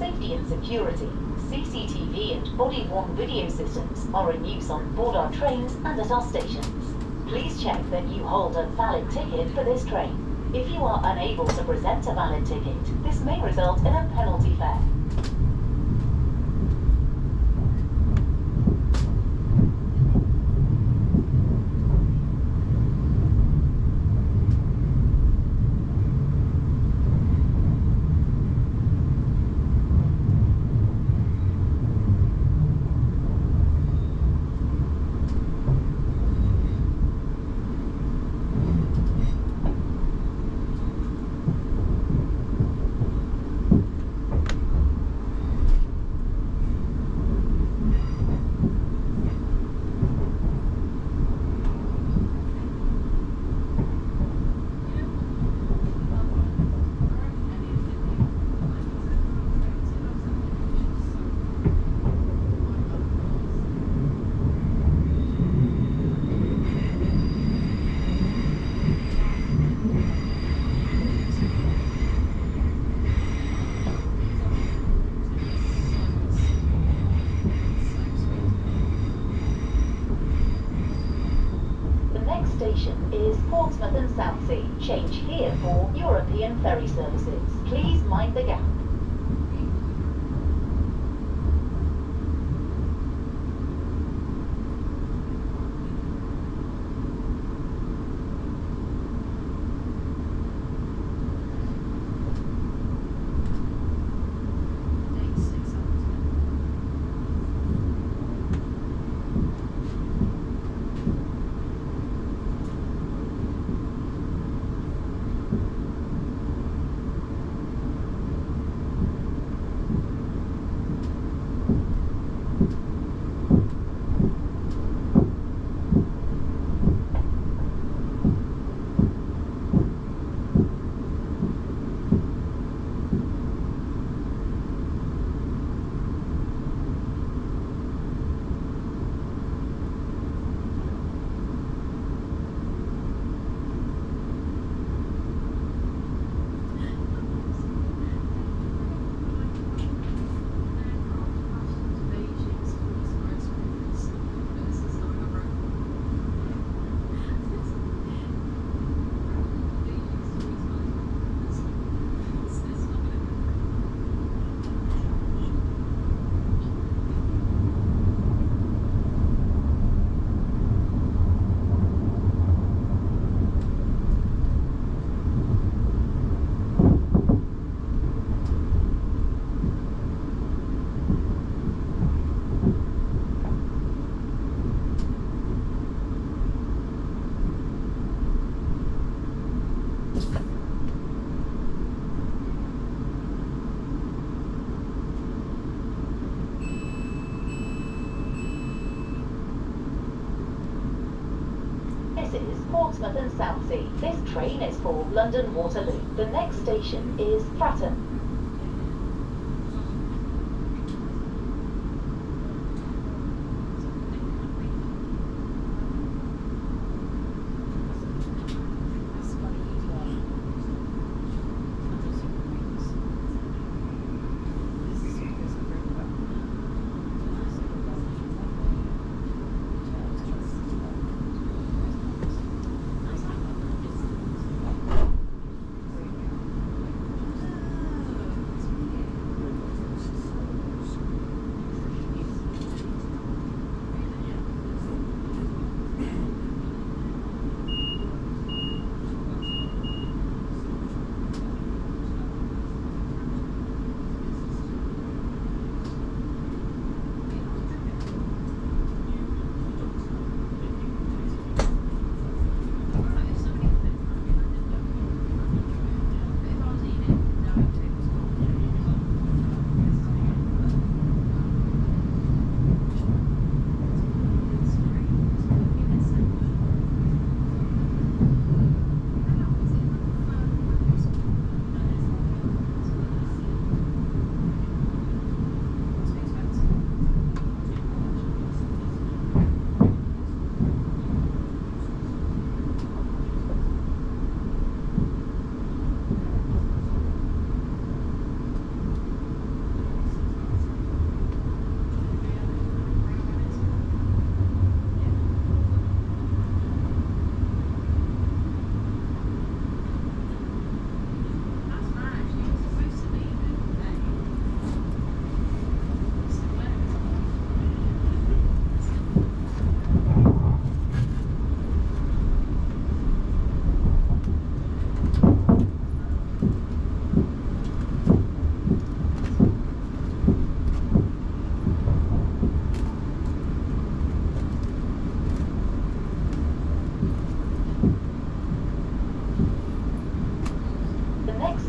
safety and security, CCTV and body-worn video systems are in use on board our trains and at our stations. Please check that you hold a valid ticket for this train. If you are unable to present a valid ticket, this may result in a penalty fare. Station is Portsmouth and Southsea. Change here for European ferry services. Please mind the gap. This is Portsmouth and Southsea. This train is for London Waterloo. The next station is Fratton.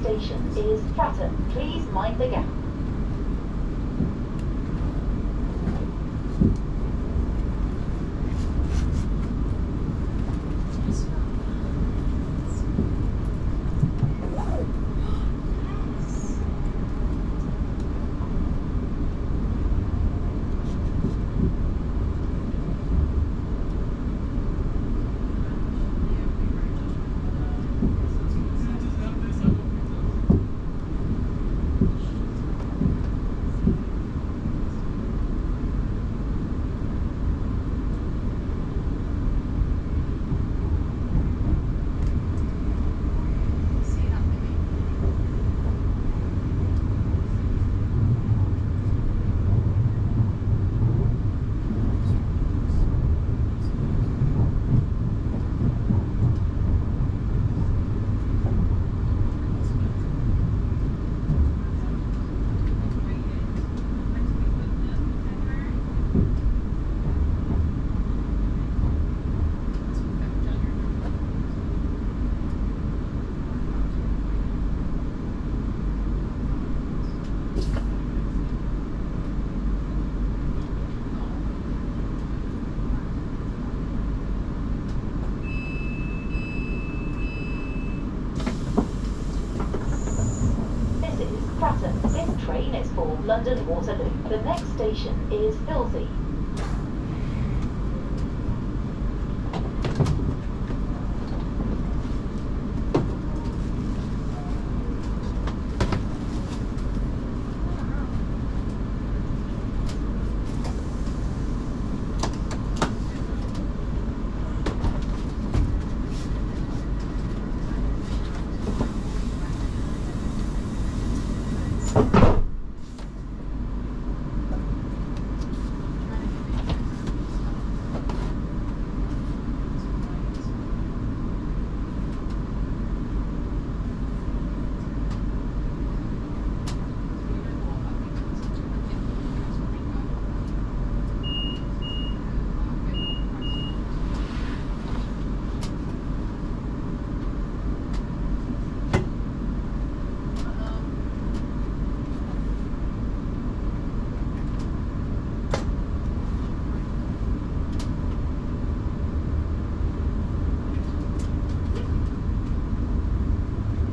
station is Fratton. Please mind the gap. This train is for London Waterloo. The next station is Hilsey.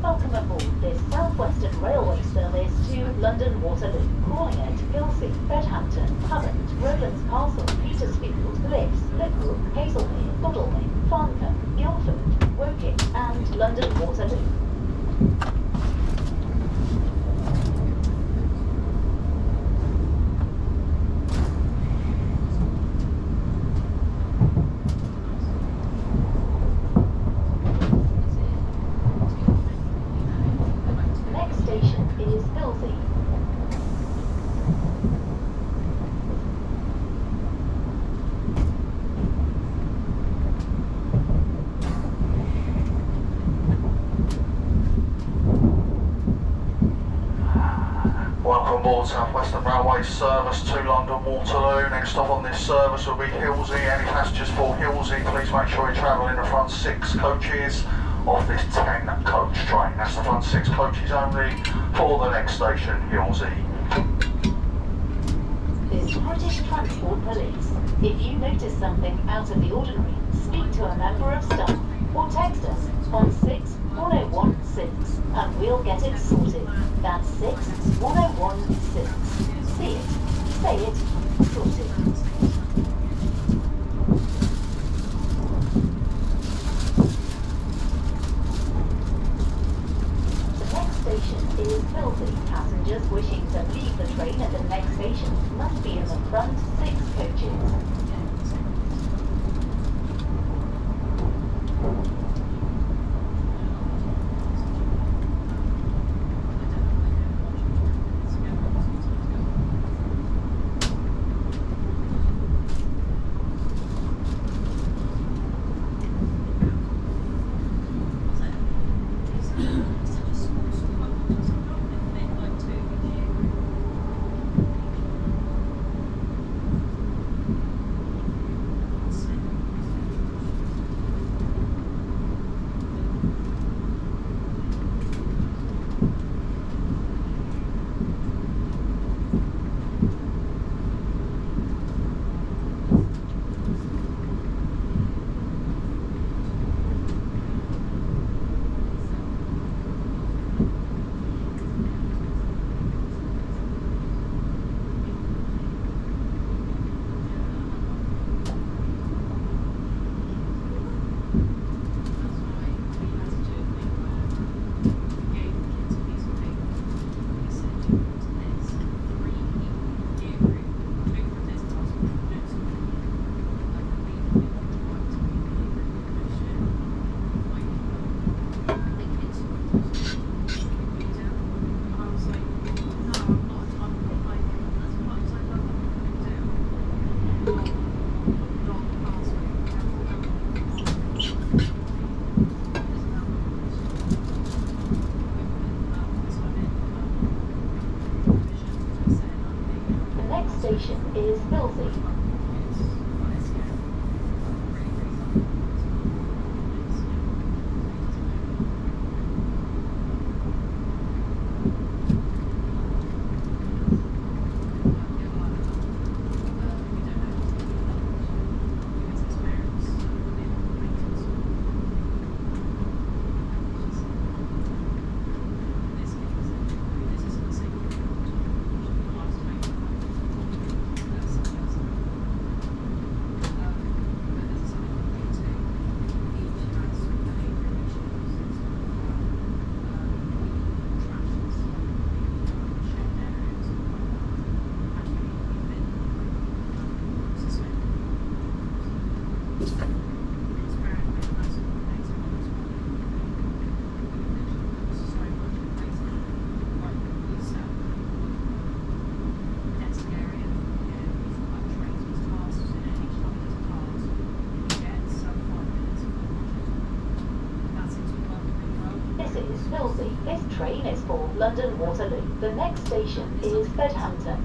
Welcome aboard this South Western Railway service to London Waterloo, calling at Hilsey, Bedhampton, Harbour, Rowlands Castle, Petersfield, Bliss, Liverpool, Hazelmere, Godalming, Farncombe, Guildford, Woking and London Waterloo. Welcome aboard South Western Railway service to London Waterloo. Next stop on this service will be Hilsey. Any passengers for Hilsey, please make sure you travel in the front 6 coaches of this 10 coach train. That's the front 6 coaches only for the next station, Hilsey. This British Transport Police. If you notice something out of the ordinary, speak to a member of staff or text us on 61016 and we'll get it sorted. That's 61016. See it, say it, sorted. The next station is Hilsey. Passengers wishing to leave the train at the next station must be in the front 6 coaches. station is Filthy. This train is for London Waterloo. The next station is Bedhampton.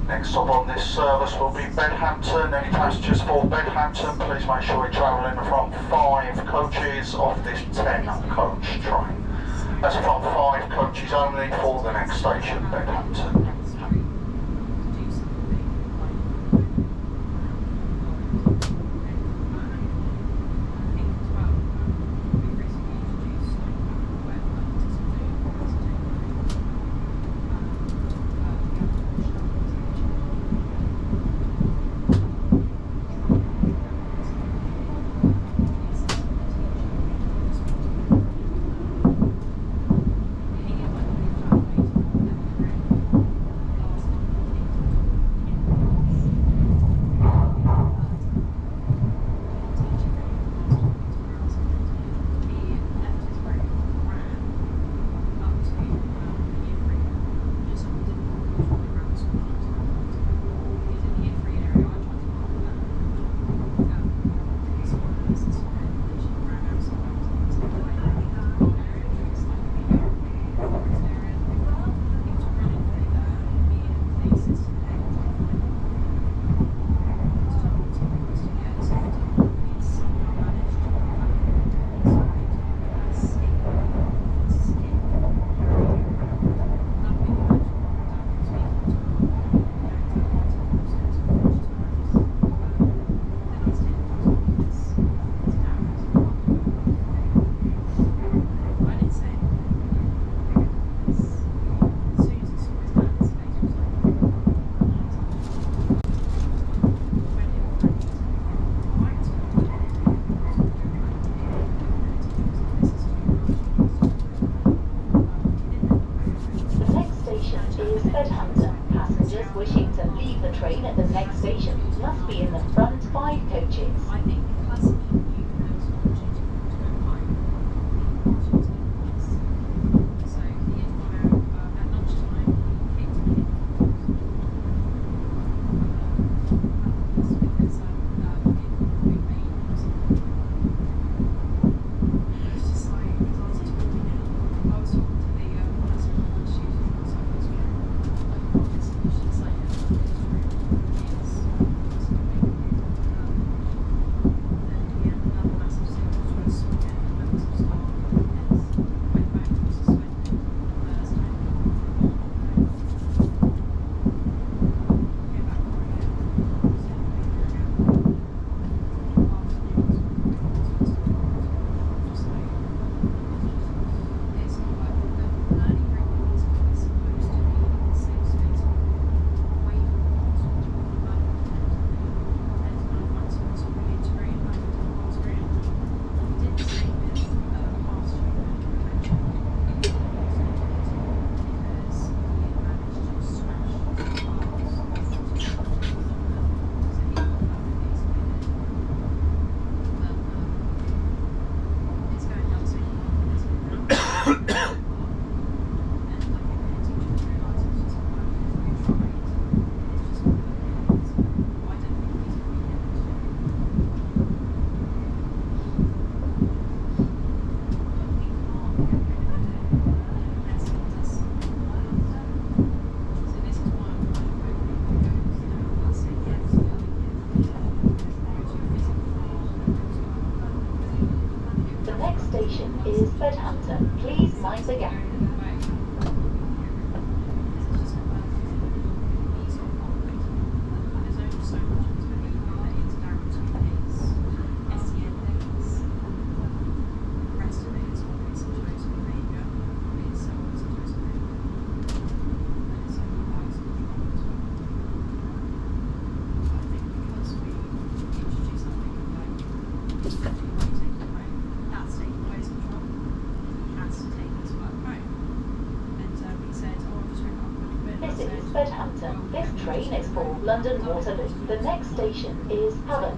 Next stop on this service will be Bedhampton. Any passengers for Bedhampton, please make sure you travel in the front 5 coaches of this 10 coach train. That's the front 5 coaches only for the next station, Bedhampton. station is Bedhampton. Please mind the gap. This is Bedhampton. This train is for London Waterloo. The next station is Harbour.